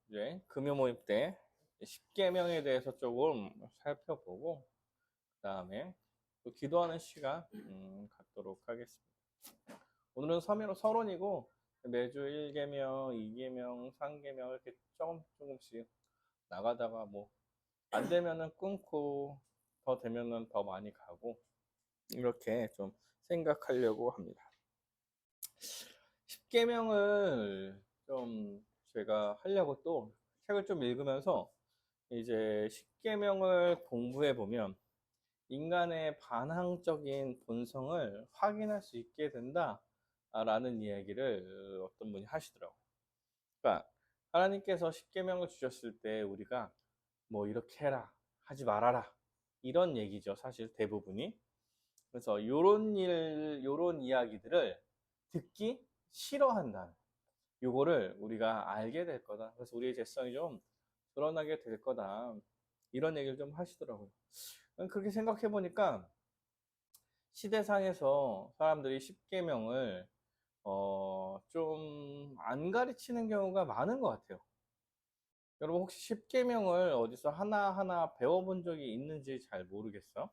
이제 금요 모임 때 10계명에 대해서 조금 살펴보고 그다음에 또 기도하는 시간 갖도록 하겠습니다. 오늘은 서론이고 매주 1계명, 2계명, 3계명 이렇게 조금씩 나가다가 뭐 안 되면은 끊고 더 되면은 더 많이 가고 이렇게 좀 생각하려고 합니다. 10계명을 좀 제가 하려고 또 책을 좀 읽으면서 이제 10계명을 공부해 보면 인간의 반항적인 본성을 확인할 수 있게 된다라는 이야기를 어떤 분이 하시더라고요. 그러니까 하나님께서 10계명을 주셨을 때 우리가 뭐 이렇게 해라, 하지 말아라 이런 얘기죠. 사실 대부분이. 그래서 요런 이야기들을 듣기 싫어한다는 요거를 우리가 알게 될 거다. 그래서 우리의 죄성이 좀 드러나게 될 거다. 이런 얘기를 좀 하시더라고요. 그렇게 생각해 보니까 시대상에서 사람들이 10계명을 좀 안 가르치는 경우가 많은 것 같아요. 여러분 혹시 10계명을 어디서 하나하나 배워본 적이 있는지 잘 모르겠어.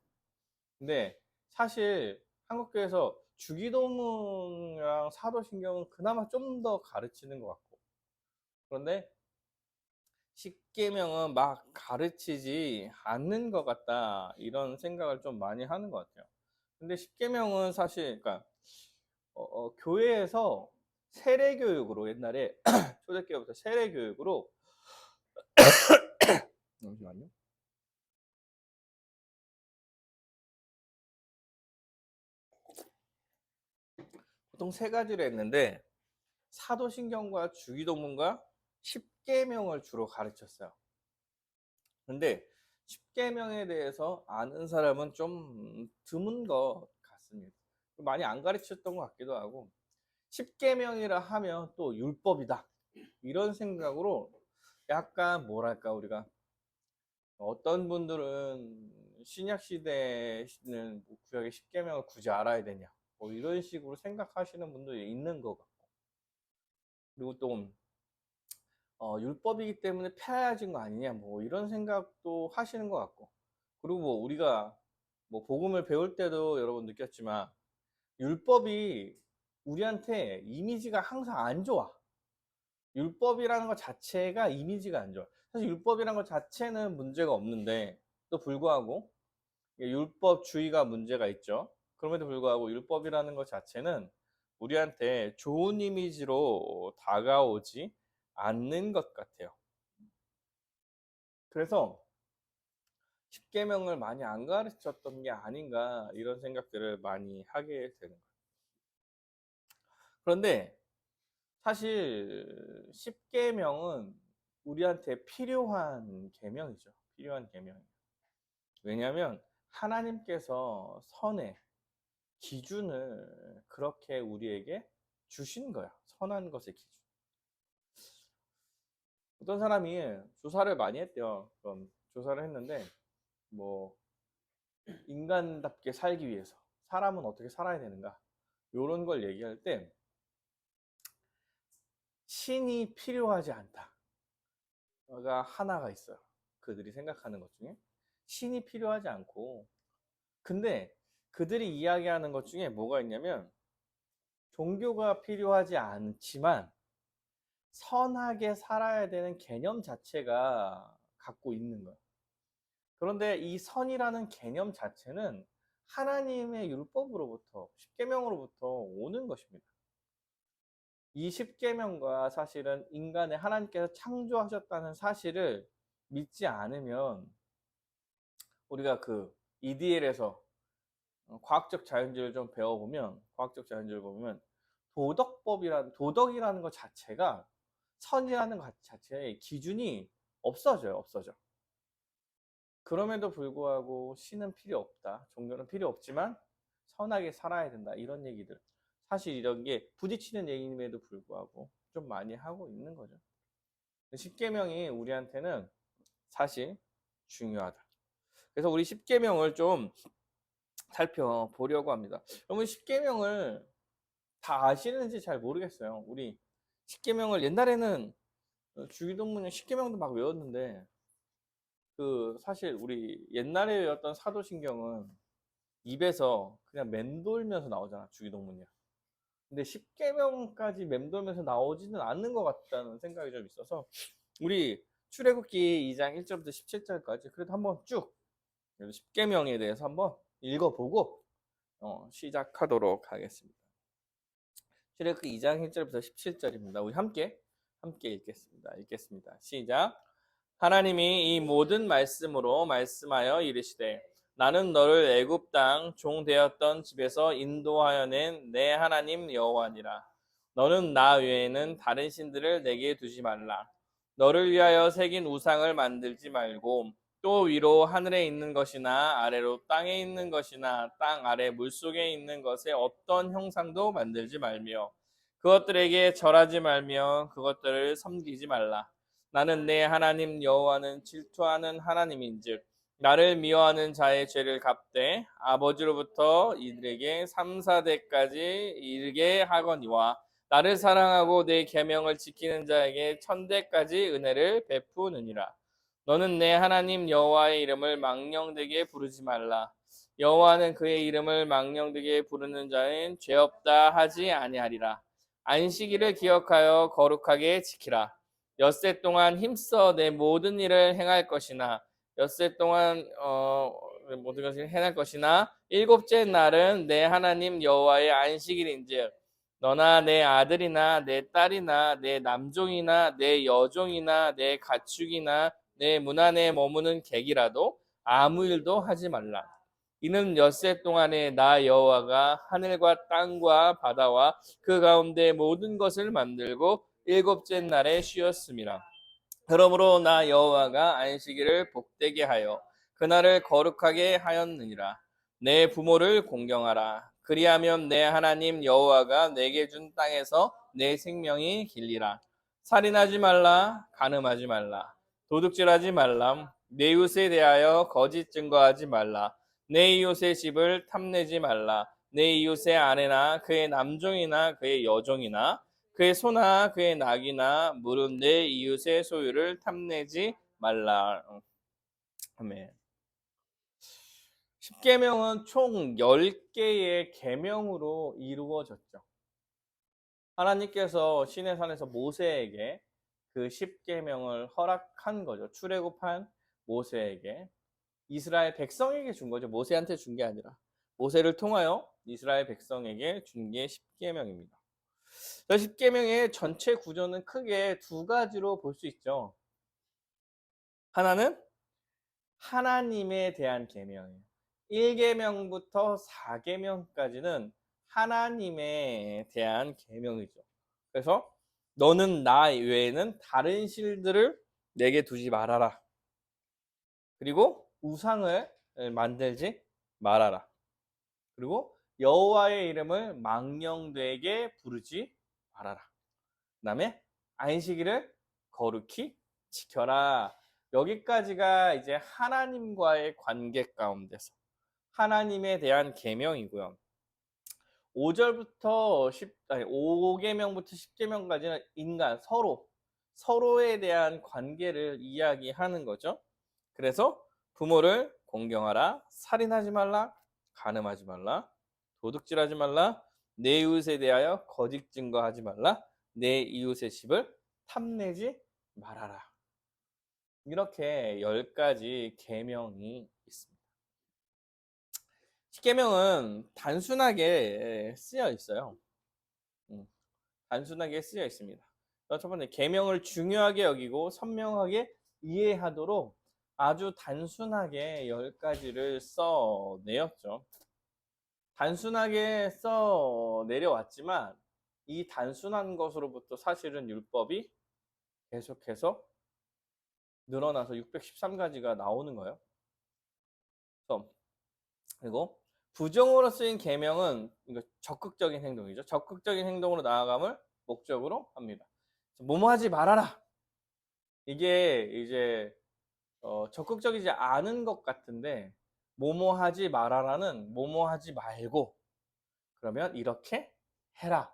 근데 사실 한국교회에서 주기도문이랑 사도신경은 그나마 좀 더 가르치는 것 같고, 그런데 10계명은 막 가르치지 않는 것 같다 이런 생각을 좀 많이 하는 것 같아요. 근데 10계명은 사실 그러니까 교회에서 세례교육으로 옛날에 초대교회부터 세례교육으로 잠시만요. 보통 세 가지를 했는데 사도신경과 주기도문과 10계명을 주로 가르쳤어요. 근데 10계명에 대해서 아는 사람은 좀 드문 것 같습니다. 많이 안 가르쳤던 것 같기도 하고 10계명이라 하면 또 율법이다 이런 생각으로 약간 뭐랄까 우리가 어떤 분들은 신약 시대는 뭐 구약의 10계명을 굳이 알아야 되냐 뭐 이런 식으로 생각하시는 분들이 있는 것 같고, 그리고 또 율법이기 때문에 폐하진 거 아니냐 뭐 이런 생각도 하시는 것 같고, 그리고 뭐 우리가 뭐 복음을 배울 때도 여러분 느꼈지만 율법이 우리한테 이미지가 항상 안 좋아. 율법이라는 것 자체가 이미지가 안 좋아. 사실 율법이라는 것 자체는 문제가 없는데 또 불구하고 율법주의가 문제가 있죠. 그럼에도 불구하고 율법이라는 것 자체는 우리한테 좋은 이미지로 다가오지 않는 것 같아요. 그래서 10계명을 많이 안 가르쳤던 게 아닌가 이런 생각들을 많이 하게 되는 거예요. 그런데 사실 10계명은 우리한테 필요한 계명이죠. 필요한 계명이에요. 왜냐하면 하나님께서 선의 기준을 그렇게 우리에게 주신 거야. 선한 것의 기준. 어떤 사람이 조사를 많이 했대요. 그럼 조사를 했는데 뭐 인간답게 살기 위해서 사람은 어떻게 살아야 되는가 이런 걸 얘기할 때 신이 필요하지 않다가 하나가 있어요. 그들이 생각하는 것 중에 신이 필요하지 않고, 근데 그들이 이야기하는 것 중에 뭐가 있냐면 종교가 필요하지 않지만 선하게 살아야 되는 개념 자체가 갖고 있는 거예요. 그런데 이 선이라는 개념 자체는 하나님의 율법으로부터 10계명으로부터 오는 것입니다. 이 10계명과 사실은 인간의 하나님께서 창조하셨다는 사실을 믿지 않으면 우리가 그 EDL에서 과학적 자연주의를 좀 배워보면 과학적 자연주의를 보면 도덕이라는 것 자체가 선이라는 것 자체의 기준이 없어져. 그럼에도 불구하고 신은 필요 없다. 종교는 필요 없지만 선하게 살아야 된다. 이런 얘기들. 사실 이런 게 부딪히는 얘기임에도 불구하고 좀 많이 하고 있는 거죠. 10계명이 우리한테는 사실 중요하다. 그래서 우리 10계명을 좀 살펴보려고 합니다. 여러분 10계명을 다 아시는지 잘 모르겠어요. 우리 10계명을 옛날에는 주기도문의 십계명도 막 외웠는데 그 사실 우리 옛날에 외웠던 사도신경은 입에서 그냥 맴돌면서 나오잖아, 주기도문이야. 근데 십계명까지 맴돌면서 나오지는 않는 것 같다는 생각이 좀 있어서 우리 출애굽기 2장 1절부터 17절까지 그래도 한번 쭉 십계명에 대해서 한번 읽어보고 시작하도록 하겠습니다. 출애굽기 2장 1절부터 17절입니다. 우리 함께 읽겠습니다. 시작. 하나님이 이 모든 말씀으로 말씀하여 이르시되 나는 너를 애굽 땅 종 되었던 집에서 인도하여 낸 내 하나님 여호와니라. 너는 나 외에는 다른 신들을 내게 두지 말라. 너를 위하여 새긴 우상을 만들지 말고 또 위로 하늘에 있는 것이나 아래로 땅에 있는 것이나 땅 아래 물속에 있는 것의 어떤 형상도 만들지 말며 그것들에게 절하지 말며 그것들을 섬기지 말라. 나는 내 하나님 여호와는 질투하는 하나님인즉 나를 미워하는 자의 죄를 갚되 아버지로부터 이들에게 3, 4대까지 이르게 하거니와 나를 사랑하고 내 계명을 지키는 자에게 1000대까지 은혜를 베푸느니라. 너는 내 하나님 여호와의 이름을 망령되게 부르지 말라. 여호와는 그의 이름을 망령되게 부르는 자는 죄 없다 하지 아니하리라. 안식일을 기억하여 거룩하게 지키라. 엿새 동안 힘써 내 모든 일을 행할 것이나 엿새 동안 모든 것을 행할 것이나 일곱째 날은 내 하나님 여호와의 안식일인즉 너나 내 아들이나 내 딸이나 내 남종이나 내 여종이나 내 가축이나 내 문 안에 머무는 객이라도 아무 일도 하지 말라. 이는 엿새 동안에 나 여호와가 하늘과 땅과 바다와 그 가운데 모든 것을 만들고 일곱째 날에 쉬었음이라. 그러므로 나 여호와가 안식일을 복되게 하여 그날을 거룩하게 하였느니라. 내 부모를 공경하라. 그리하면 내 하나님 여호와가 내게 준 땅에서 내 생명이 길리라. 살인하지 말라. 간음하지 말라. 도둑질하지 말라. 내 이웃에 대하여 거짓 증거하지 말라. 내 이웃의 집을 탐내지 말라. 내 이웃의 아내나 그의 남종이나 그의 여종이나 그의 소나 그의 낙이나 물은 내 이웃의 소유를 탐내지 말라. 아멘. 십계명은 총 10개의 계명으로 이루어졌죠. 하나님께서 시내산에서 모세에게 그 십계명을 허락한 거죠. 출애굽한 모세에게 이스라엘 백성에게 준 거죠. 모세한테 준 게 아니라 모세를 통하여 이스라엘 백성에게 준 게 십계명입니다. 십계명의 전체 구조는 크게 두 가지로 볼 수 있죠. 하나는 하나님에 대한 계명이에요. 1계명부터 4계명까지는 하나님에 대한 계명이죠. 그래서 너는 나 외에는 다른 신들을 내게 두지 말아라. 그리고 우상을 만들지 말아라. 그리고 여호와의 이름을 망령되게 부르지 말아라. 그 다음에 안식일을 거룩히 지켜라. 여기까지가 이제 하나님과의 관계 가운데서 하나님에 대한 계명이고요. 5절부터 5계명부터 10계명까지는 인간 서로에 대한 관계를 이야기하는 거죠. 그래서 부모를 공경하라, 살인하지 말라, 간음하지 말라, 도둑질하지 말라, 내 이웃에 대하여 거짓 증거하지 말라, 내 이웃의 집을 탐내지 말아라. 이렇게 10가지 계명이 있습니다. 십계명은 단순하게 쓰여 있어요. 단순하게 쓰여 있습니다. 첫 번째, 계명을 중요하게 여기고 선명하게 이해하도록 아주 단순하게 10가지를 써내었죠. 단순하게 써내려왔지만 이 단순한 것으로부터 사실은 율법이 계속해서 늘어나서 613가지가 나오는 거예요. 그리고 부정어로 쓰인 계명은 적극적인 행동이죠. 적극적인 행동으로 나아감을 목적으로 합니다. 뭐뭐 하지 말아라. 이게 이제 적극적이지 않은 것 같은데 뭐뭐 하지 말아라는 뭐뭐 하지 말고 그러면 이렇게 해라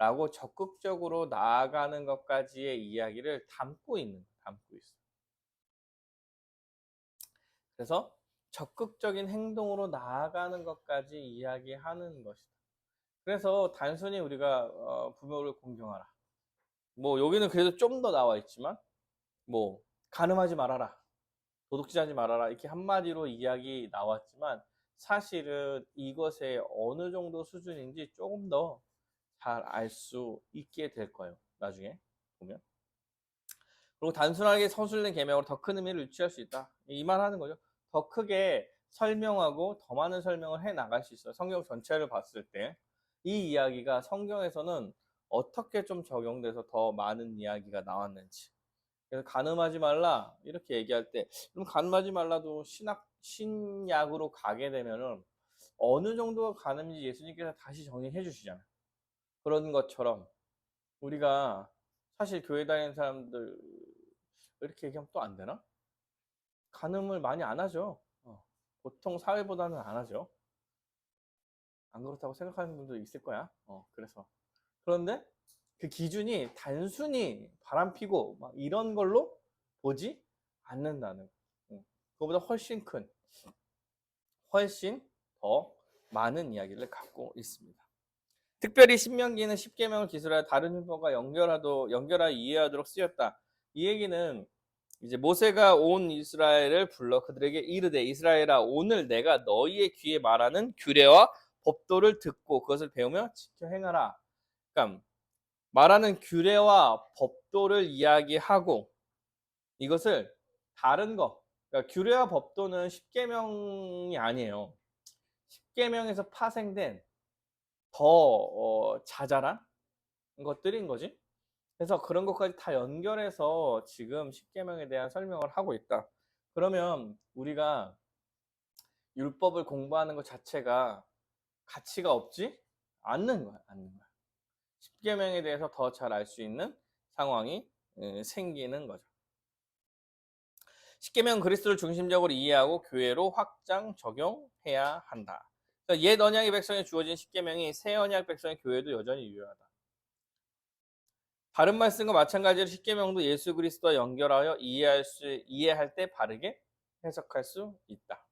라고 적극적으로 나아가는 것까지의 이야기를 담고 있어. 그래서 적극적인 행동으로 나아가는 것까지 이야기하는 것이다. 그래서 단순히 우리가 부모를 공경하라. 뭐 여기는 그래도 좀 더 나와 있지만 뭐 간음하지 말아라. 도둑질하지 말아라. 이렇게 한마디로 이야기 나왔지만 사실은 이것의 어느 정도 수준인지 조금 더 잘 알 수 있게 될 거예요. 나중에 보면. 그리고 단순하게 서술된 계명으로 더 큰 의미를 유치할 수 있다. 이 말 하는 거죠. 더 크게 설명하고 더 많은 설명을 해 나갈 수 있어요. 성경 전체를 봤을 때. 이 이야기가 성경에서는 어떻게 좀 적용돼서 더 많은 이야기가 나왔는지. 그래서 간음하지 말라 이렇게 얘기할 때 그럼 간음하지 말라도 신약으로 가게 되면은 어느 정도가 간음인지 예수님께서 다시 정의해 주시잖아요. 그런 것처럼 우리가 사실 교회 다니는 사람들 이렇게 얘기하면 또 안 되나? 간음을 많이 안 하죠. 보통 사회보다는 안 하죠. 안 그렇다고 생각하는 분도 있을 거야. 그래서 그런데 그 기준이 단순히 바람 피고 막 이런 걸로 보지 않는다는 거. 그거보다 훨씬 더 많은 이야기를 갖고 있습니다. 특별히 신명기는 십계명을 기술하여 다른 율법과 연결하여 이해하도록 쓰였다. 이 얘기는 이제 모세가 온 이스라엘을 불러 그들에게 이르되 이스라엘아 오늘 내가 너희의 귀에 말하는 규례와 법도를 듣고 그것을 배우며 지켜 행하라. 그러니까 말하는 규례와 법도를 이야기하고 이것을 다른 거 그러니까 규례와 법도는 십계명이 아니에요. 십계명에서 파생된 더 자잘한 것들인 거지. 그래서 그런 것까지 다 연결해서 지금 십계명에 대한 설명을 하고 있다. 그러면 우리가 율법을 공부하는 것 자체가 가치가 없지 않는 거야. 십계명에 대해서 더 잘 알 수 있는 상황이 생기는 거죠. 십계명 그리스도를 중심적으로 이해하고 교회로 확장 적용해야 한다. 그러니까 옛 언약의 백성에 주어진 십계명이 새 언약 백성의 교회도 여전히 유효하다. 다른 말씀과 마찬가지로 십계명도 예수 그리스도와 연결하여 이해할 때 바르게 해석할 수 있다.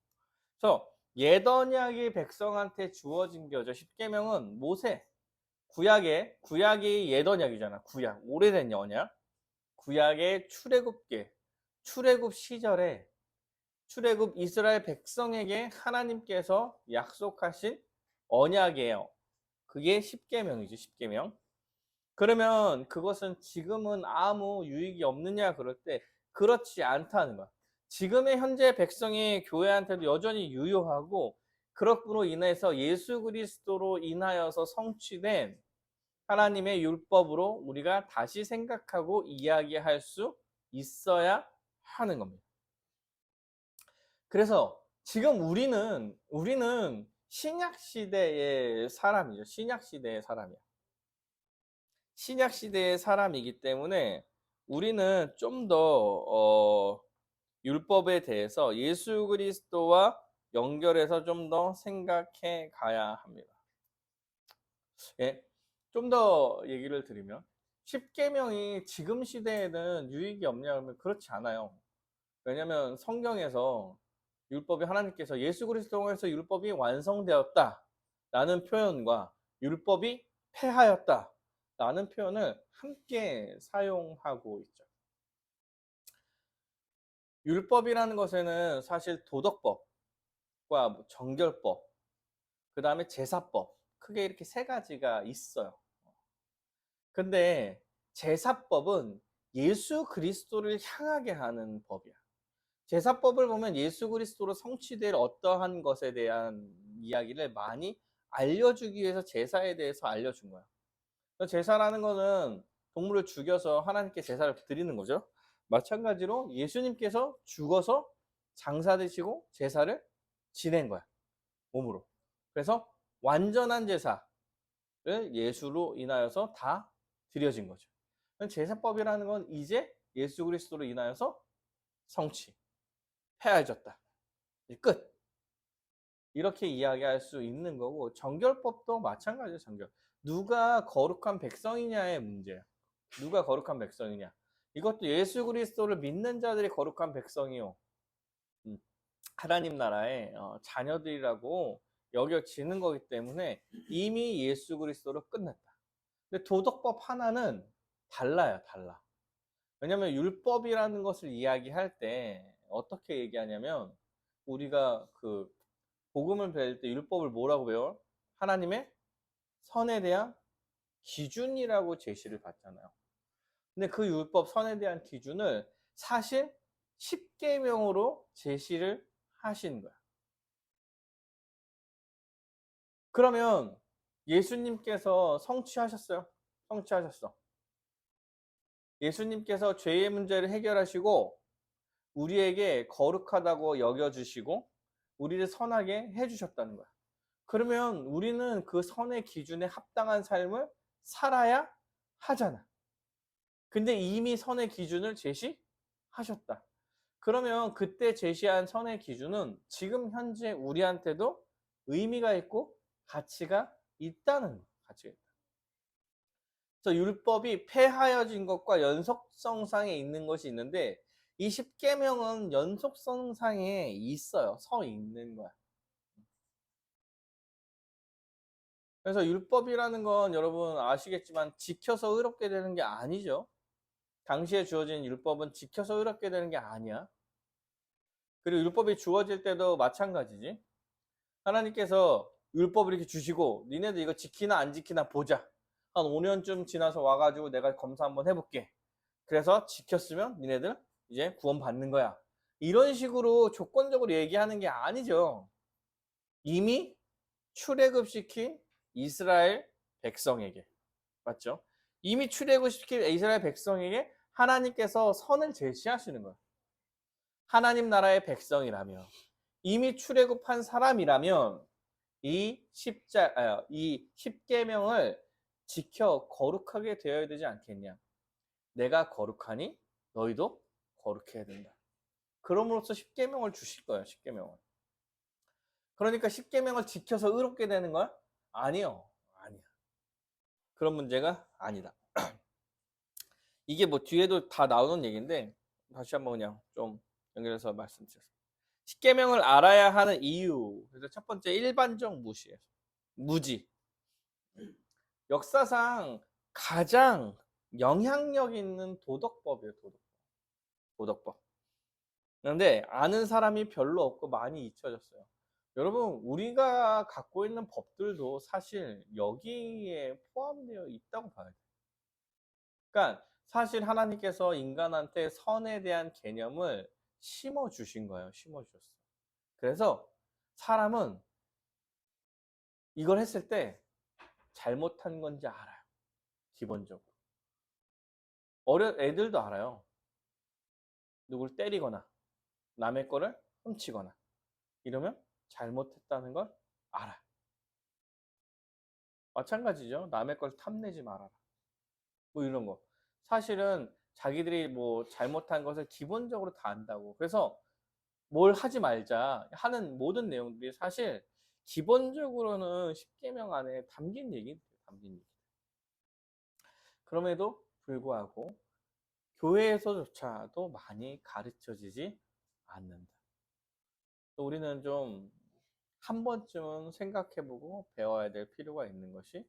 그래서 옛 언약의 백성한테 주어진 거죠. 십계명은 모세 구약이 옛 언약이잖아. 구약 오래된 언약. 구약의 출애굽 시절에 출애굽 이스라엘 백성에게 하나님께서 약속하신 언약이에요. 그게 십계명이죠. 십계명. 그러면 그것은 지금은 아무 유익이 없느냐 그럴 때 그렇지 않다는 거야. 지금의 현재 백성의 교회한테도 여전히 유효하고 그렇므로 인해서 예수 그리스도로 인하여서 성취된 하나님의 율법으로 우리가 다시 생각하고 이야기할 수 있어야 하는 겁니다. 그래서 지금 우리는 신약 시대의 사람이죠. 신약 시대의 사람이야. 신약 시대의 사람이기 때문에 우리는 좀 더 율법에 대해서 예수 그리스도와 연결해서 좀 더 생각해 가야 합니다. 예, 좀 더 얘기를 드리면 십계명이 지금 시대에는 유익이 없냐 하면 그렇지 않아요. 왜냐하면 성경에서 율법이 하나님께서 예수 그리스도로 통해서 율법이 완성되었다라는 표현과 율법이 폐하였다라는 표현을 함께 사용하고 있죠. 율법이라는 것에는 사실 도덕법과 정결법, 그 다음에 제사법 크게 이렇게 세 가지가 있어요. 근데 제사법은 예수 그리스도를 향하게 하는 법이야. 제사법을 보면 예수 그리스도로 성취될 어떠한 것에 대한 이야기를 많이 알려주기 위해서 제사에 대해서 알려준 거야. 제사라는 것은 동물을 죽여서 하나님께 제사를 드리는 거죠. 마찬가지로 예수님께서 죽어서 장사되시고 제사를 지낸 거야. 몸으로. 그래서 완전한 제사를 예수로 인하여서 다 드려진 거죠. 제사법이라는 건 이제 예수 그리스도로 인하여서 성취. 폐하여졌다. 끝. 이렇게 이야기할 수 있는 거고 정결법도 마찬가지예요. 누가 거룩한 백성이냐의 문제야. 누가 거룩한 백성이냐. 이것도 예수 그리스도를 믿는 자들이 거룩한 백성이요. 음, 하나님 나라의 자녀들이라고 여겨지는 거기 때문에 이미 예수 그리스도로 끝났다. 근데 도덕법 하나는 달라요, 달라. 왜냐면 율법이라는 것을 이야기할 때 어떻게 얘기하냐면 우리가 그 복음을 배울 때 율법을 뭐라고 배워? 하나님의 선에 대한 기준이라고 제시를 받잖아요. 근데 그 율법 선에 대한 기준을 사실 10계명으로 제시를 하신 거야. 그러면 예수님께서 성취하셨어요? 성취하셨어. 예수님께서 죄의 문제를 해결하시고 우리에게 거룩하다고 여겨주시고 우리를 선하게 해주셨다는 거야. 그러면 우리는 그 선의 기준에 합당한 삶을 살아야 하잖아. 근데 이미 선의 기준을 제시하셨다. 그러면 그때 제시한 선의 기준은 지금 현재 우리한테도 의미가 있고 가치가 있다는 거야. 가치가 있다. 그래서 율법이 폐하여진 것과 연속성상에 있는 것이 있는데 이 10계명은 연속성상에 있어요. 서 있는 거야. 그래서 율법이라는 건 여러분 아시겠지만 지켜서 의롭게 되는 게 아니죠. 당시에 주어진 율법은 지켜서 의롭게 되는 게 아니야. 그리고 율법이 주어질 때도 마찬가지지. 하나님께서 율법을 이렇게 주시고 니네들 이거 지키나 안 지키나 보자. 한 5년쯤 지나서 와가지고 내가 검사 한번 해볼게. 그래서 지켰으면 니네들 이제 구원 받는 거야. 이런 식으로 조건적으로 얘기하는 게 아니죠. 이미 출애굽시킨 이스라엘 백성에게, 맞죠? 이미 출애굽시킨 이스라엘 백성에게 하나님께서 선을 제시하시는 거예요. 하나님 나라의 백성이라면, 이미 출애굽한 사람이라면 이 십계명을 지켜 거룩하게 되어야 되지 않겠냐? 내가 거룩하니 너희도 거룩해야 된다. 그럼으로써 십계명을 주실 거예요. 십계명을. 그러니까 십계명을 지켜서 의롭게 되는 거야? 아니요. 아니야. 그런 문제가 아니다. 이게 뭐 뒤에도 다 나오는 얘기인데 다시 한번 그냥 좀 연결해서 말씀드렸습니다. 십계명을 알아야 하는 이유. 그래서 첫 번째 일반적 무시예요. 무지. 역사상 가장 영향력 있는 도덕법이에요. 도덕법. 그런데 아는 사람이 별로 없고 많이 잊혀졌어요. 여러분, 우리가 갖고 있는 법들도 사실 여기에 포함되어 있다고 봐야 돼요. 그러니까 사실 하나님께서 인간한테 선에 대한 개념을 심어 주신 거예요. 심어 주셨어요. 그래서 사람은 이걸 했을 때 잘못한 건지 알아요. 기본적으로. 애들도 알아요. 누굴 때리거나 남의 거를 훔치거나 이러면 잘못했다는 걸 알아. 마찬가지죠. 남의 걸 탐내지 말아라. 뭐 이런 거. 사실은 자기들이 뭐 잘못한 것을 기본적으로 다 안다고. 그래서 뭘 하지 말자 하는 모든 내용들이 사실 기본적으로는 십계명 안에 담긴 얘기예요. 담긴 얘기. 그럼에도 불구하고 교회에서조차도 많이 가르쳐지지 않는다. 또 우리는 좀 한 번쯤은 생각해보고 배워야 될 필요가 있는 것이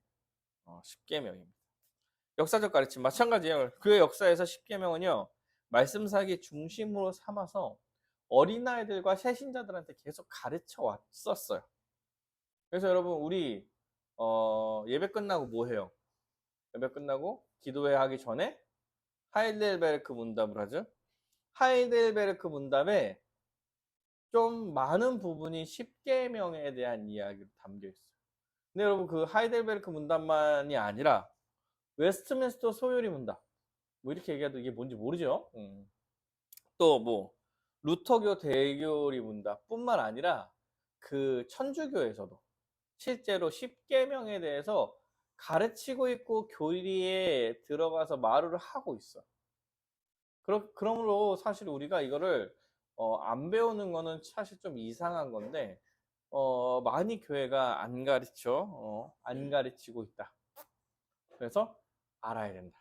십계명입니다. 역사적 가르침 마찬가지예요. 그 역사에서 십계명은요 말씀사기 중심으로 삼아서 어린아이들과 새신자들한테 계속 가르쳐 왔었어요. 그래서 여러분 우리 예배 끝나고 뭐 해요? 예배 끝나고 기도회 하기 전에 하이델베르크 문답을 하죠. 하이델베르크 문답에 좀 많은 부분이 십계명에 대한 이야기로 담겨 있어요. 근데 여러분 그 하이델베르크 문답만이 아니라 웨스트민스터 소요리 문답 뭐 이렇게 얘기해도 이게 뭔지 모르죠. 또 뭐 루터교 대교리 문답 뿐만 아니라 그 천주교에서도 실제로 십계명에 대해서 가르치고 있고 교리에 들어가서 말을 하고 있어. 그러므로 사실 우리가 이거를 안 배우는 거는 사실 좀 이상한 건데 많이 교회가 안 가르치고 있다. 그래서 알아야 된다.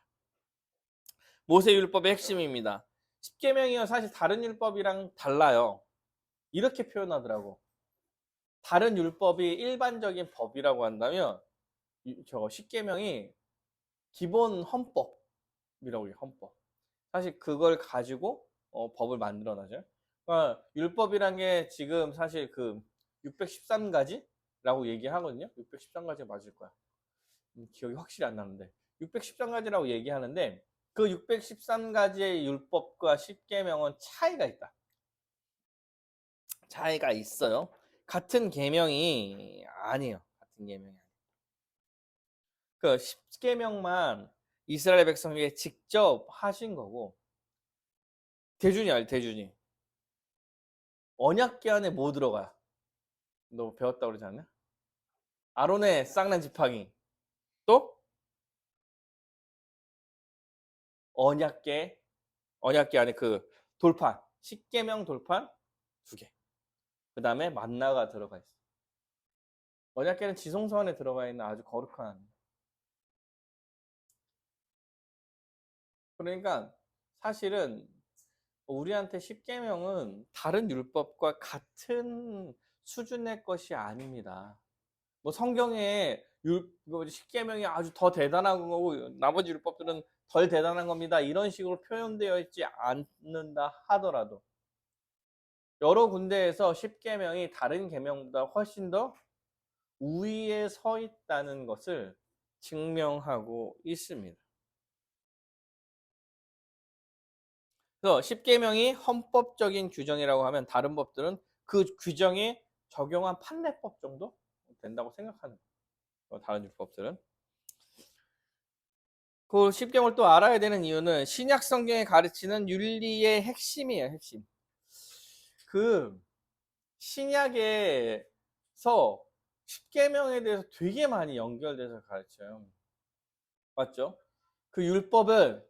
모세율법의 핵심입니다. 십계명이요 사실 다른 율법이랑 달라요. 이렇게 표현하더라고. 다른 율법이 일반적인 법이라고 한다면 저 십계명이 기본 헌법이라고 해요. 헌법. 사실 그걸 가지고 법을 만들어나죠. 그러니까 율법이란 게 지금 사실 그 613가지라고 얘기하거든요. 613가지 맞을 거야. 기억이 확실히 안 나는데 613가지라고 얘기하는데 그 613가지의 율법과 십계명은 차이가 있다. 차이가 있어요. 같은 계명이 아니에요. 같은 계명이 아니에요. 그 십계명만 이스라엘 백성에게 직접 하신 거고 대준이 알지? 대준이 언약궤 안에 뭐 들어가요? 너 배웠다고 그러지 않냐? 아론의 쌍난 지팡이 또 언약궤 안에 그 돌판 십계명 돌판 2개 그 다음에 만나가 들어가 있어. 언약궤는 지성소 안에 들어가 있는 아주 거룩한. 그러니까 사실은 우리한테 십계명은 다른 율법과 같은 수준의 것이 아닙니다. 뭐 성경에 십계명이 아주 더 대단한 거고 나머지 율법들은 덜 대단한 겁니다. 이런 식으로 표현되어 있지 않는다 하더라도 여러 군데에서 십계명이 다른 계명보다 훨씬 더 우위에 서 있다는 것을 증명하고 있습니다. 그래서 십계명이 헌법적인 규정이라고 하면 다른 법들은 그 규정에 적용한 판례법 정도 된다고 생각하는 거예요. 다른 율법들은. 그 십계명을 또 알아야 되는 이유는 신약 성경에 가르치는 윤리의 핵심이에요. 핵심. 그 신약에서 십계명에 대해서 되게 많이 연결돼서 가르쳐요. 맞죠? 그 율법을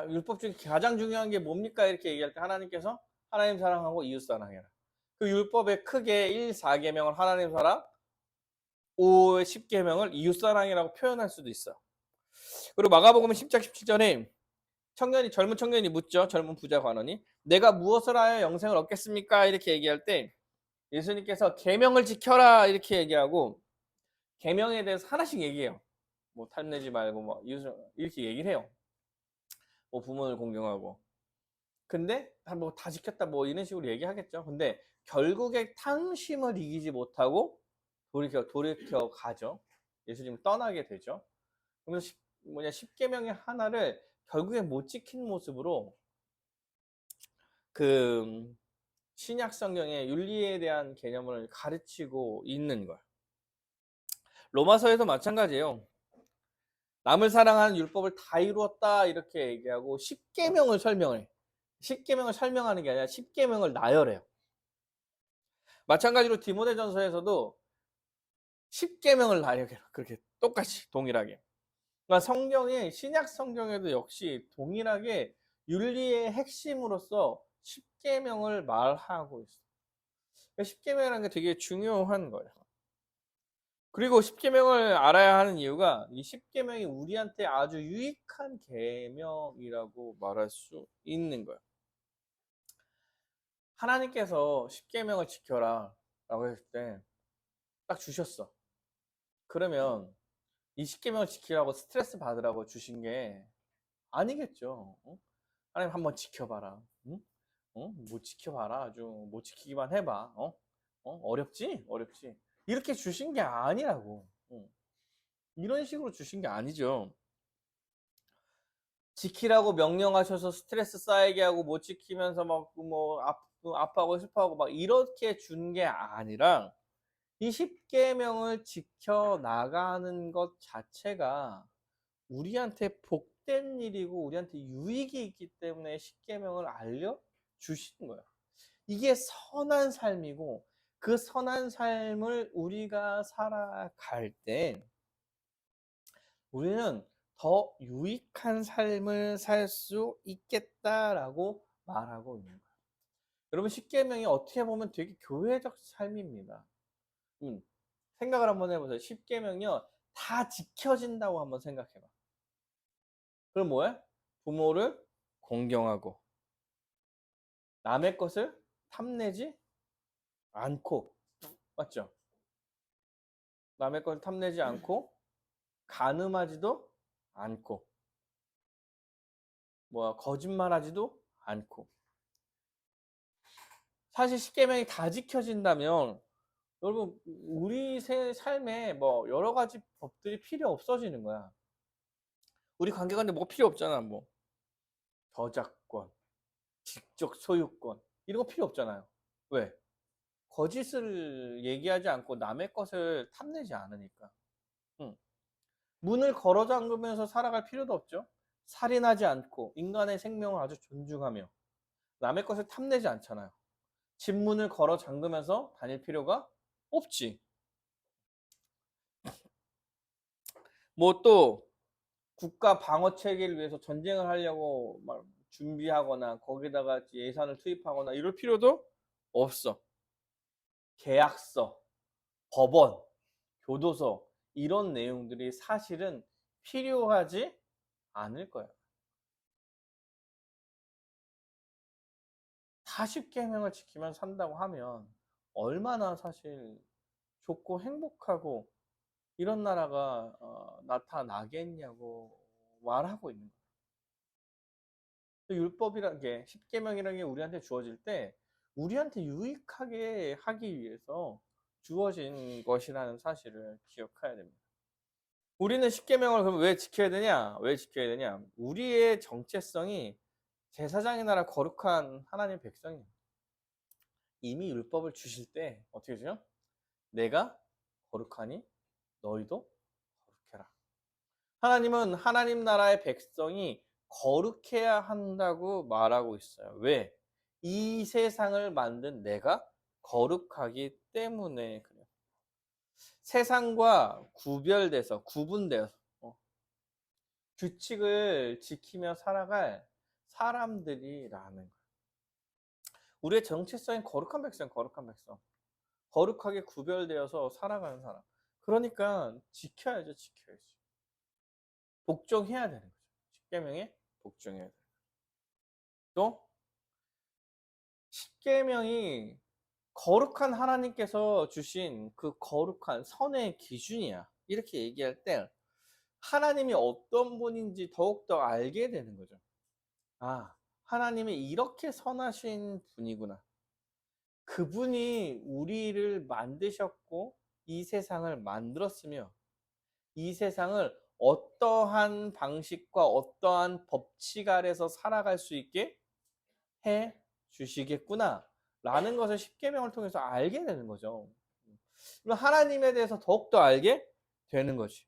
율법 중에 가장 중요한 게 뭡니까? 이렇게 얘기할 때 하나님께서 하나님 사랑하고 이웃 사랑해라. 그 율법의 크게 1, 4계명을 하나님 사랑, 5, 10계명을 이웃 사랑이라고 표현할 수도 있어. 그리고 마가복음 10장 17절에 젊은 청년이 묻죠. 젊은 부자 관원이 내가 무엇을 하여 영생을 얻겠습니까? 이렇게 얘기할 때 예수님께서 계명을 지켜라 이렇게 얘기하고 계명에 대해서 하나씩 얘기해요. 뭐 탐내지 말고 뭐 이웃을 이렇게 얘기를 해요. 뭐 부모를 공경하고. 근데 뭐 다 지켰다 뭐 이런 식으로 얘기하겠죠. 근데 결국에 탐심을 이기지 못하고 돌이켜 가죠. 예수님을 떠나게 되죠. 그러면서 십계명의 하나를 결국에 못 지킨 모습으로 그 신약 성경의 윤리에 대한 개념을 가르치고 있는 거야. 로마서에도 마찬가지예요. 남을 사랑하는 율법을 다 이루었다 이렇게 얘기하고 십계명을 설명해. 십계명을 설명하는 게 아니라 십계명을 나열해요. 마찬가지로 디모데전서에서도 십계명을 나열해요. 그렇게 똑같이 동일하게. 그러니까 성경이 신약 성경에도 역시 동일하게 윤리의 핵심으로서 십계명을 말하고 있어요. 십계명이라는 게 되게 중요한 거예요. 그리고 십계명을 알아야 하는 이유가 이 십계명이 우리한테 아주 유익한 계명이라고 말할 수 있는 거예요. 하나님께서 십계명을 지켜라 라고 했을 때 딱 주셨어. 그러면 이 십계명을 지키라고 스트레스 받으라고 주신 게 아니겠죠. 하나님 한번 지켜봐라. 응? 못 지켜봐라. 아주 못 지키기만 해봐. 어렵지? 어렵지. 이렇게 주신 게 아니라고. 이런 식으로 주신 게 아니죠. 지키라고 명령하셔서 스트레스 쌓이게 하고 못 지키면서 막뭐 아파하고 슬퍼하고 막 이렇게 준 게 아니라 이 십계명을 지켜 나가는 것 자체가 우리한테 복된 일이고 우리한테 유익이 있기 때문에 십계명을 알려 주시는 거예요. 이게 선한 삶이고 그 선한 삶을 우리가 살아갈 때 우리는 더 유익한 삶을 살 수 있겠다라고 말하고 있는 거예요. 여러분 십계명이 어떻게 보면 되게 교회적 삶입니다. 생각을 한번 해보세요. 십계명이요 다 지켜진다고 한번 생각해봐. 그럼 뭐야? 부모를 공경하고 남의 것을 탐내지 않고, 맞죠? 남의 것을 탐내지 않고 간음하지도 않고 거짓말하지도 않고. 사실 십계명이 다 지켜진다면 여러분 우리 삶에 뭐 여러 가지 법들이 필요 없어지는 거야. 우리 관계관계 뭐 필요 없잖아. 뭐 저작권, 직접 소유권 이런 거 필요 없잖아요. 왜? 거짓을 얘기하지 않고 남의 것을 탐내지 않으니까. 응. 문을 걸어 잠그면서 살아갈 필요도 없죠. 살인하지 않고 인간의 생명을 아주 존중하며 남의 것을 탐내지 않잖아요. 집 문을 걸어 잠그면서 다닐 필요가 없지. 뭐 또 국가 방어 체계를 위해서 전쟁을 하려고 막 준비하거나 거기다가 예산을 투입하거나 이럴 필요도 없어. 계약서, 법원, 교도소 이런 내용들이 사실은 필요하지 않을 거야. 다 십계명을 지키면 산다고 하면 얼마나 사실 좋고 행복하고 이런 나라가 나타나겠냐고 말하고 있는 거예요. 율법이라는 게 십계명이라는 게 우리한테 주어질 때 우리한테 유익하게 하기 위해서 주어진 것이라는 사실을 기억해야 됩니다. 우리는 십계명을 그럼 왜 지켜야 되냐? 왜 지켜야 되냐? 우리의 정체성이 제사장의 나라 거룩한 하나님의 백성이에요. 이미 율법을 주실 때 어떻게 주죠? 내가 거룩하니 너희도 거룩해라. 하나님은 하나님 나라의 백성이 거룩해야 한다고 말하고 있어요. 왜? 이 세상을 만든 내가 거룩하기 때문에 그래요. 세상과 구별돼서 구분되어서 규칙을 지키며 살아갈 사람들이라는 거예요. 우리의 정체성인 거룩한 백성, 거룩한 백성. 거룩하게 구별되어서 살아가는 사람. 그러니까 지켜야죠, 지켜야죠. 복종해야 되는 거죠. 십계명에 복종해야 되는 거죠. 또 십계명이 거룩한 하나님께서 주신 그 거룩한 선의 기준이야. 이렇게 얘기할 때 하나님이 어떤 분인지 더욱더 알게 되는 거죠. 아, 하나님이 이렇게 선하신 분이구나. 그분이 우리를 만드셨고 이 세상을 만들었으며 이 세상을 어떠한 방식과 어떠한 법칙 아래서 살아갈 수 있게 해 주시겠구나 라는 것을 십계명을 통해서 알게 되는 거죠. 그럼 하나님에 대해서 더욱더 알게 되는 거지.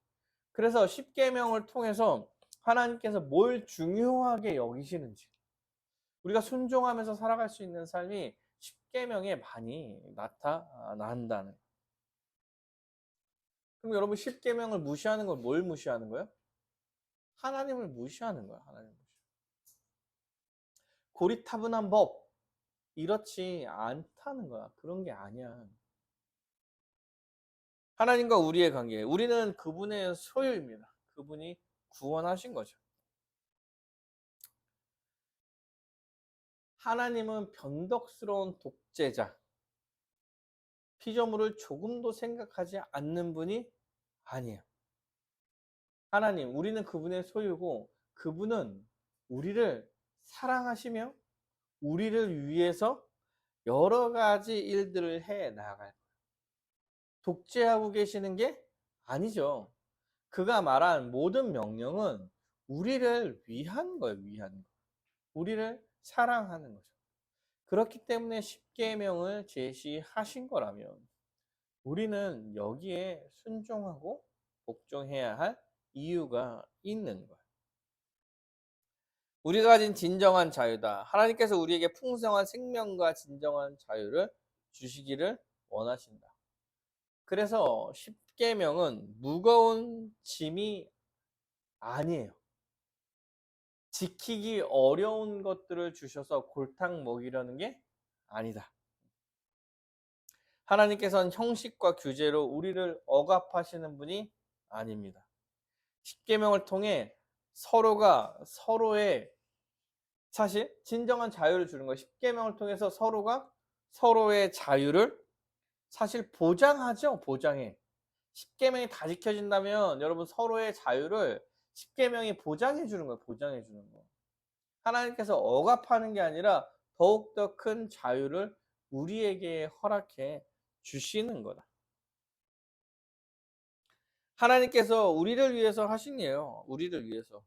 그래서 십계명을 통해서 하나님께서 뭘 중요하게 여기시는지 우리가 순종하면서 살아갈 수 있는 삶이 십계명에 많이 나타난다는. 그럼 여러분 십계명을 무시하는 건 뭘 무시하는 거예요? 하나님을 무시하는 거야. 하나님 무시. 고리타분한 법 이렇지 않다는 거야. 그런 게 아니야. 하나님과 우리의 관계. 우리는 그분의 소유입니다. 그분이 구원하신 거죠. 하나님은 변덕스러운 독재자. 피조물을 조금도 생각하지 않는 분이 아니에요. 하나님, 우리는 그분의 소유고 그분은 우리를 사랑하시며 우리를 위해서 여러 가지 일들을 해 나갈 거예요. 독재하고 계시는 게 아니죠. 그가 말한 모든 명령은 우리를 위한 거예요. 위한 거. 우리를 사랑하는 거죠. 그렇기 때문에 십계명을 제시하신 거라면 우리는 여기에 순종하고 복종해야 할 이유가 있는 거예요. 우리가 가진 진정한 자유다. 하나님께서 우리에게 풍성한 생명과 진정한 자유를 주시기를 원하신다. 그래서 십계명은 무거운 짐이 아니에요. 지키기 어려운 것들을 주셔서 골탕 먹이려는 게 아니다. 하나님께서는 형식과 규제로 우리를 억압하시는 분이 아닙니다. 십계명을 통해 서로가 서로의 사실 진정한 자유를 주는 거예요. 십계명을 통해서 서로가 서로의 자유를 사실 보장하죠. 보장해. 십계명이 다 지켜진다면 여러분 서로의 자유를 십계명이 보장해 주는 거예요. 보장해 주는 거. 하나님께서 억압하는 게 아니라 더욱더 큰 자유를 우리에게 허락해 주시는 거다. 하나님께서 우리를 위해서 하신 일이에요. 우리를 위해서.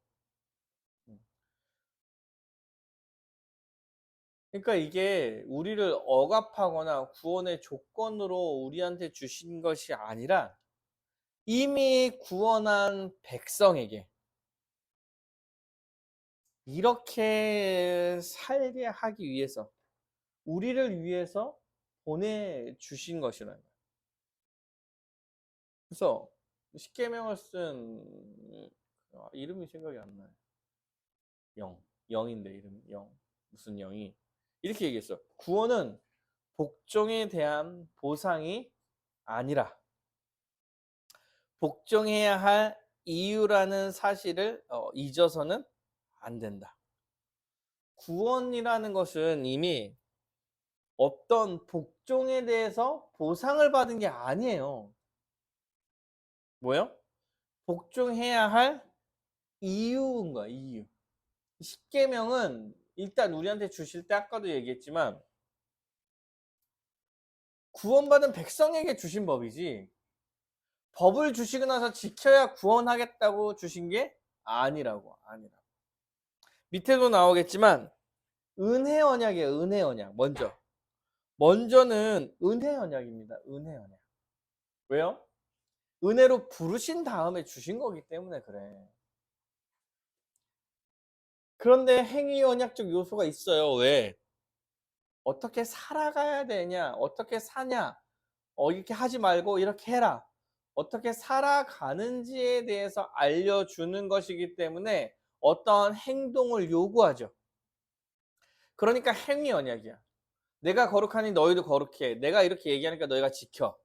그러니까 이게 우리를 억압하거나 구원의 조건으로 우리한테 주신 것이 아니라 이미 구원한 백성에게 이렇게 살게 하기 위해서 우리를 위해서 보내주신 것이라는 거예요. 그래서 십계명을 쓴 이름이 생각이 안 나요. 영인데 이름이 무슨 영이 이렇게 얘기했어. 구원은 복종에 대한 보상이 아니라 복종해야 할 이유라는 사실을 잊어서는 안 된다. 구원이라는 것은 이미 어떤 복종에 대해서 보상을 받은 게 아니에요. 뭐요? 복종해야 할 이유인 거야, 이유. 십계명은 일단 우리한테 주실 때 아까도 얘기했지만 구원받은 백성에게 주신 법이지 법을 주시고 나서 지켜야 구원하겠다고 주신 게 아니라고. 밑에도 나오겠지만 은혜 언약이에요. 은혜 언약. 먼저는 은혜 언약입니다. 은혜 언약. 왜요? 은혜로 부르신 다음에 주신 거기 때문에 그래. 그런데 행위 언약적 요소가 있어요. 왜? 어떻게 살아가야 되냐? 어떻게 사냐? 이렇게 하지 말고 이렇게 해라. 어떻게 살아가는지에 대해서 알려주는 것이기 때문에 어떠한 행동을 요구하죠. 그러니까 행위 언약이야. 내가 거룩하니 너희도 거룩해. 내가 이렇게 얘기하니까 너희가 지켜.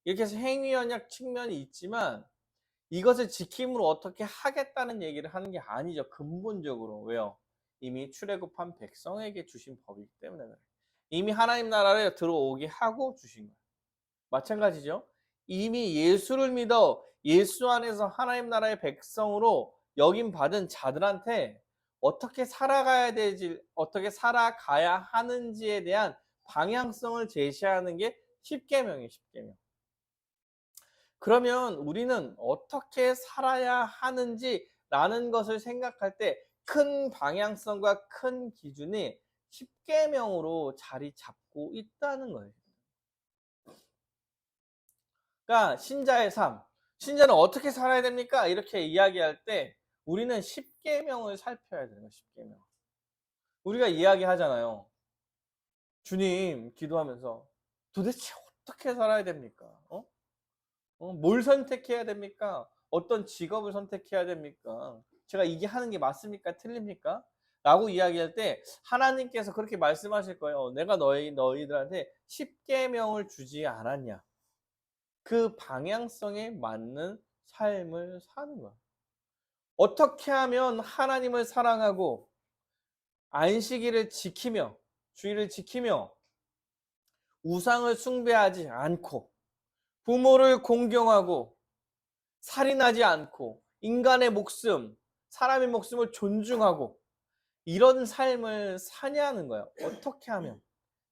이렇게 해서 행위 언약 측면이 있지만 이것을 지킴으로 어떻게 하겠다는 얘기를 하는 게 아니죠. 근본적으로. 왜요? 이미 출애굽한 백성에게 주신 법이기 때문에 그래요. 이미 하나님 나라를 들어오게 하고 주신 거예요. 마찬가지죠. 이미 예수를 믿어 예수 안에서 하나님 나라의 백성으로 여김 받은 자들한테 어떻게 살아가야 되지, 어떻게 살아가야 하는지에 대한 방향성을 제시하는 게 십계명이에요. 십계명. 그러면 우리는 어떻게 살아야 하는지라는 것을 생각할 때 큰 방향성과 큰 기준이 십계명으로 자리 잡고 있다는 거예요. 그러니까 신자의 삶, 신자는 어떻게 살아야 됩니까? 이렇게 이야기할 때 우리는 십계명을 살펴야 되는 거예요. 십계명. 우리가 이야기하잖아요. 주님 기도하면서 도대체 어떻게 살아야 됩니까? 뭘 선택해야 됩니까? 어떤 직업을 선택해야 됩니까? 제가 이게 하는 게 맞습니까? 틀립니까? 라고 이야기할 때 하나님께서 그렇게 말씀하실 거예요. 내가 너희들한테 십계명을 주지 않았냐? 그 방향성에 맞는 삶을 사는 거야. 어떻게 하면 하나님을 사랑하고 안식일을 지키며 주의를 지키며 우상을 숭배하지 않고 부모를 공경하고 살인하지 않고 인간의 목숨, 사람의 목숨을 존중하고 이런 삶을 사냐는 거야. 어떻게 하면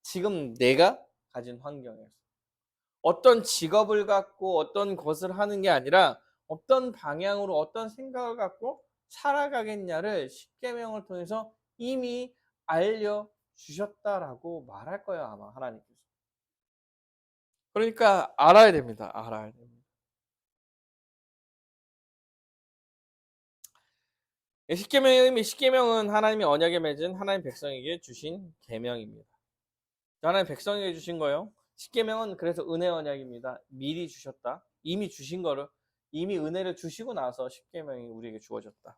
지금 내가 가진 환경에서 어떤 직업을 갖고 어떤 것을 하는 게 아니라 어떤 방향으로 어떤 생각을 갖고 살아가겠냐를 십계명을 통해서 이미 알려주셨다라고 말할 거예요. 아마 하나님께서. 그러니까 알아야 됩니다. 알아야 됩니다. 십계명의 의미, 십계명은 하나님이 언약에 맺은 하나님 백성에게 주신 계명입니다. 하나님 백성에게 주신 거예요. 십계명은 그래서 은혜 언약입니다. 미리 주셨다. 이미 주신 거를 이미 은혜를 주시고 나서 십계명이 우리에게 주어졌다.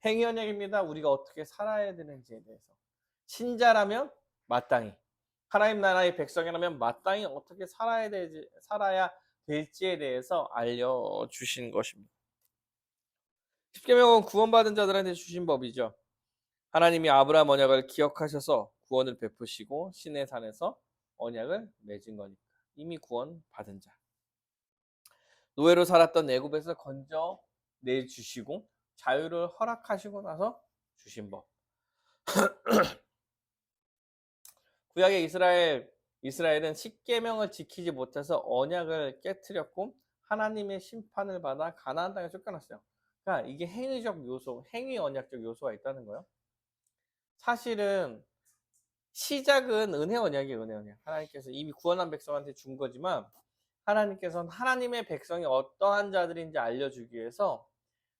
행위 언약입니다. 우리가 어떻게 살아야 되는지에 대해서. 신자라면 마땅히 하나님 나라의 백성이라면 마땅히 어떻게 살아야 될지에 대해서 알려주신 것입니다. 십계명은 구원받은 자들한테 주신 법이죠. 하나님이 아브라함 언약을 기억하셔서 구원을 베푸시고 시내 산에서 언약을 맺은 거니까 이미 구원받은 자. 노예로 살았던 애굽에서 건져 내주시고 자유를 허락하시고 나서 주신 법. 구약의 이스라엘은 십계명을 지키지 못해서 언약을 깨뜨렸고 하나님의 심판을 받아 가나안 땅에 쫓겨났어요. 그러니까 이게 행위적 요소, 행위 언약적 요소가 있다는 거예요. 사실은 시작은 은혜 언약이에요, 은혜 언약. 하나님께서 이미 구원한 백성한테 준 거지만 하나님께서는 하나님의 백성이 어떠한 자들인지 알려주기 위해서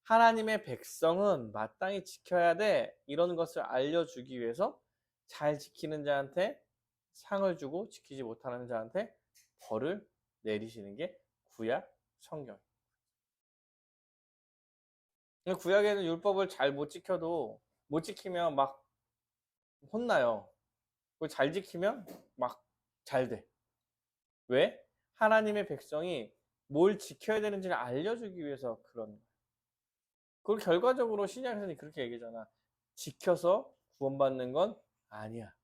하나님의 백성은 마땅히 지켜야 돼. 이런 것을 알려주기 위해서 잘 지키는 자한테 상을 주고 지키지 못하는 자한테 벌을 내리시는 게 구약 성경. 구약에는 율법을 잘 못 지켜도 못 지키면 막 혼나요. 잘 지키면 막 잘 돼. 왜? 하나님의 백성이 뭘 지켜야 되는지를 알려주기 위해서 그런 거예요. 그리고 결과적으로 신약에서는 그렇게 얘기하잖아. 지켜서 구원받는 건 아니야.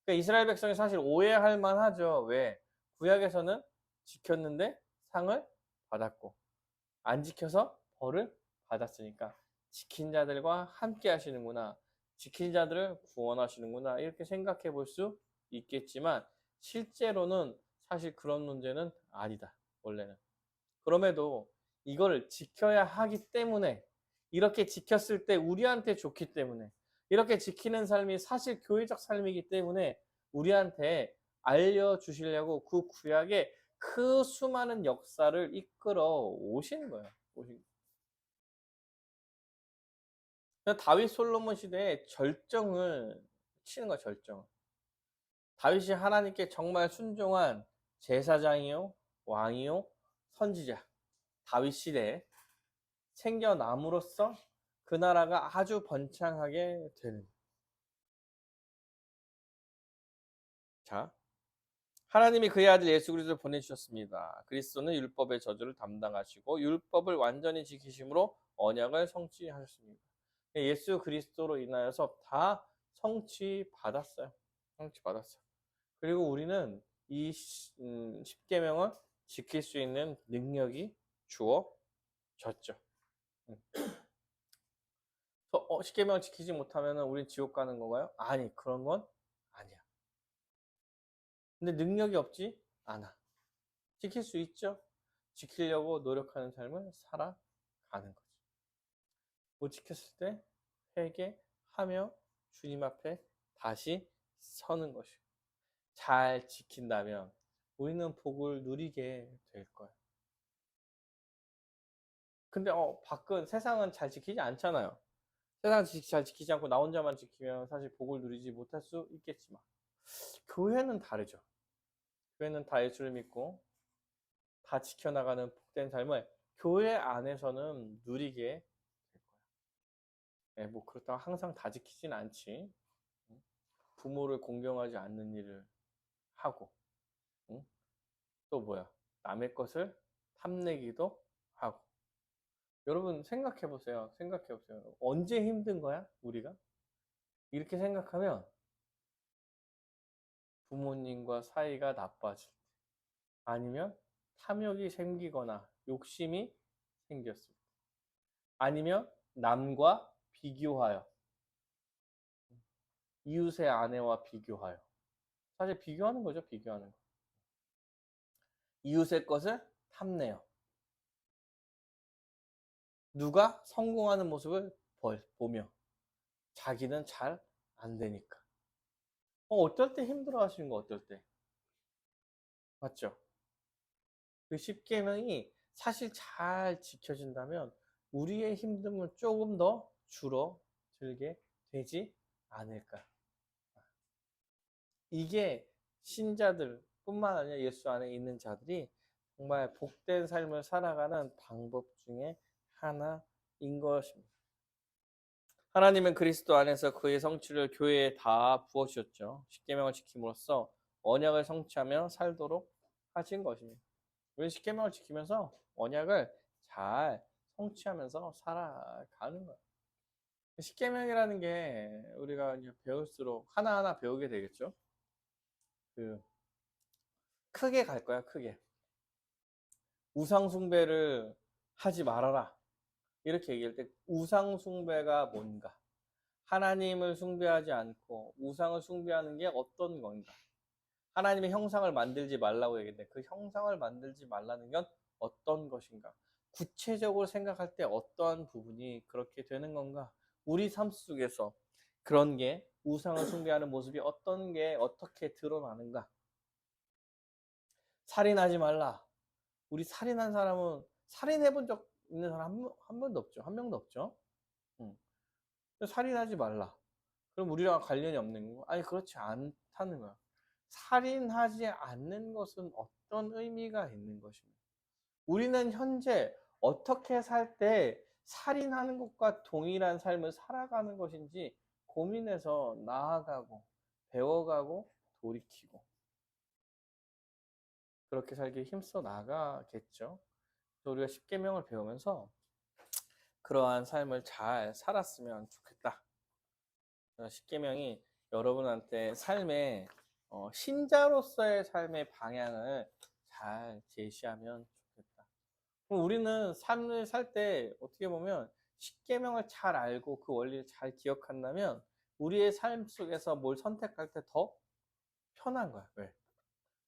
그러니까 이스라엘 백성이 사실 오해할 만하죠. 왜? 구약에서는 지켰는데 상을 받았고 안 지켜서 벌을 받았으니까 지킨 자들과 함께 하시는구나. 지킨 자들을 구원하시는구나. 이렇게 생각해 볼 수 있겠지만 실제로는 사실 그런 문제는 아니다. 원래는. 그럼에도 이걸 지켜야 하기 때문에 이렇게 지켰을 때 우리한테 좋기 때문에 이렇게 지키는 삶이 사실 교회적 삶이기 때문에 우리한테 알려주시려고 그 구약의 그 수많은 역사를 이끌어 오신 거예요. 다윗 솔로몬 시대에 절정을 치는 거야, 절정. 다윗이 하나님께 정말 순종한 제사장이요, 왕이요, 선지자. 다윗 시대에 생겨남으로써 그 나라가 아주 번창하게 되는. 자, 하나님이 그의 아들 예수 그리스도를 보내주셨습니다. 그리스도는 율법의 저주를 담당하시고 율법을 완전히 지키심으로 언약을 성취하셨습니다. 예수 그리스도로 인하여서 다 성취받았어요. 성취받았어요. 그리고 우리는 이 십계명을 지킬 수 있는 능력이 주어졌죠. 십계명 지키지 못하면 우린 지옥 가는 건가요? 아니, 그런 건 아니야. 근데 능력이 없지 않아. 지킬 수 있죠. 지키려고 노력하는 삶을 살아가는 거지. 못 지켰을 때 회개하며 주님 앞에 다시 서는 것이고 잘 지킨다면 우리는 복을 누리게 될 거예요. 근데 밖은 세상은 잘 지키지 않잖아요. 세상 잘 지키지 않고 나 혼자만 지키면 사실 복을 누리지 못할 수 있겠지만 교회는 다르죠. 교회는 다 예수를 믿고 다 지켜나가는 복된 삶을 교회 안에서는 누리게 될 거예요. 네, 뭐 그렇다고 항상 다 지키진 않지. 부모를 공경하지 않는 일을 하고, 응? 또 뭐야? 남의 것을 탐내기도 하고. 여러분 생각해 보세요. 생각해 보세요. 언제 힘든 거야? 우리가? 이렇게 생각하면 부모님과 사이가 나빠질 때, 아니면 탐욕이 생기거나 욕심이 생겼을 때, 아니면 남과 비교하여, 이웃의 아내와 비교하여. 사실 비교하는 거죠, 비교하는 거. 이웃의 것을 탐내요. 누가 성공하는 모습을 보며 자기는 잘 안 되니까. 어떨 때 힘들어 하시는 거, 어떨 때? 맞죠? 그 십계명이 사실 잘 지켜진다면 우리의 힘듦은 조금 더 줄어들게 되지 않을까. 이게 신자들 뿐만 아니라 예수 안에 있는 자들이 정말 복된 삶을 살아가는 방법 중에 하나인 것입니다. 하나님은 그리스도 안에서 그의 성취를 교회에 다 부어주셨죠. 십계명을 지킴으로써 언약을 성취하며 살도록 하신 것입니다. 우리 십계명을 지키면서 언약을 잘 성취하면서 살아가는 거야. 십계명이라는 게 우리가 이제 배울수록 하나하나 배우게 되겠죠. 그 크게 갈 거야, 크게. 우상 숭배를 하지 말아라. 이렇게 얘기할 때 우상 숭배가 뭔가? 하나님을 숭배하지 않고 우상을 숭배하는 게 어떤 건가? 하나님의 형상을 만들지 말라고 얘기했는데 그 형상을 만들지 말라는 건 어떤 것인가? 구체적으로 생각할 때 어떠한 부분이 그렇게 되는 건가? 우리 삶 속에서 그런 게 우상을 숭배하는 모습이 어떤 게 어떻게 드러나는가? 살인하지 말라. 우리 살인한 사람은 살인해 본 적 있는 사람 한 번도 없죠. 한 명도 없죠. 응. 살인하지 말라. 그럼 우리랑 관련이 없는 거? 아니, 그렇지 않다는 거야. 살인하지 않는 것은 어떤 의미가 있는 것입니까? 우리는 현재 어떻게 살 때 살인하는 것과 동일한 삶을 살아가는 것인지 고민해서 나아가고 배워가고 돌이키고 그렇게 살기 힘써 나가겠죠. 우리가 십계명을 배우면서 그러한 삶을 잘 살았으면 좋겠다. 십계명이 여러분한테 삶의 신자로서의 삶의 방향을 잘 제시하면 좋겠다. 그럼 우리는 삶을 살 때 어떻게 보면 십계명을 잘 알고 그 원리를 잘 기억한다면 우리의 삶 속에서 뭘 선택할 때 더 편한 거야. 왜?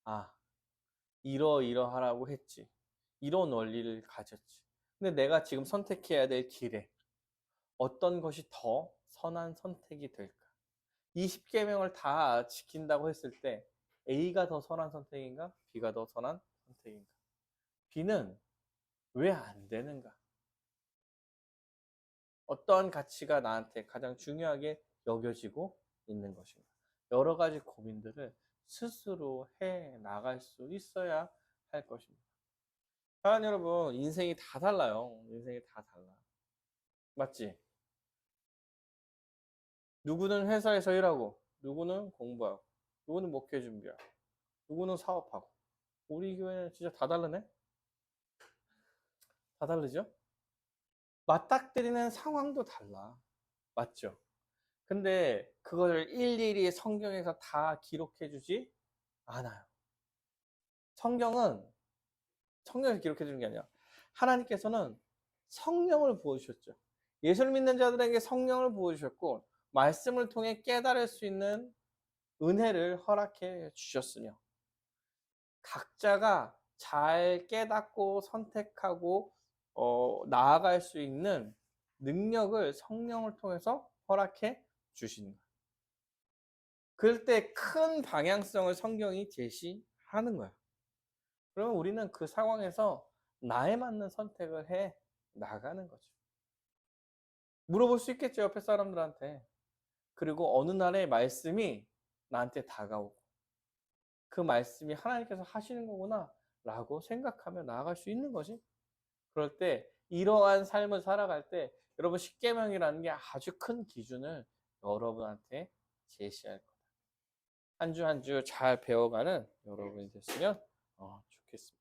아, 이러하라고 했지. 이런 원리를 가졌지. 근데 내가 지금 선택해야 될 길에 어떤 것이 더 선한 선택이 될까? 20계명을 다 지킨다고 했을 때 A가 더 선한 선택인가? B가 더 선한 선택인가? B는 왜 안 되는가? 어떠한 가치가 나한테 가장 중요하게 여겨지고 있는 것인가? 여러 가지 고민들을 스스로 해 나갈 수 있어야 할 것입니다. 사랑하는 여러분, 인생이 다 달라요. 인생이 다 달라. 맞지? 누구는 회사에서 일하고, 누구는 공부하고, 누구는 목회 준비하고, 누구는 사업하고. 우리 교회는 진짜 다 다르네? 다 다르죠? 맞닥뜨리는 상황도 달라. 맞죠? 근데 그걸 일일이 성경에서 다 기록해 주지 않아요. 성경은 성경에서 기록해 주는 게 아니라 하나님께서는 성령을 부어주셨죠. 예수를 믿는 자들에게 성령을 부어주셨고 말씀을 통해 깨달을 수 있는 은혜를 허락해 주셨으며 각자가 잘 깨닫고 선택하고 나아갈 수 있는 능력을 성령을 통해서 허락해 주시는 거예요. 그럴 때 큰 방향성을 성경이 제시하는 거예요. 그러면 우리는 그 상황에서 나에 맞는 선택을 해 나가는 거죠. 물어볼 수 있겠죠, 옆에 사람들한테. 그리고 어느 날의 말씀이 나한테 다가오고 그 말씀이 하나님께서 하시는 거구나 라고 생각하며 나아갈 수 있는 거지. 그럴 때 이러한 삶을 살아갈 때 여러분 십계명이라는 게 아주 큰 기준을 여러분한테 제시할 거다. 한 주 한 주 잘 배워가는 여러분이 됐으면 좋겠습니다.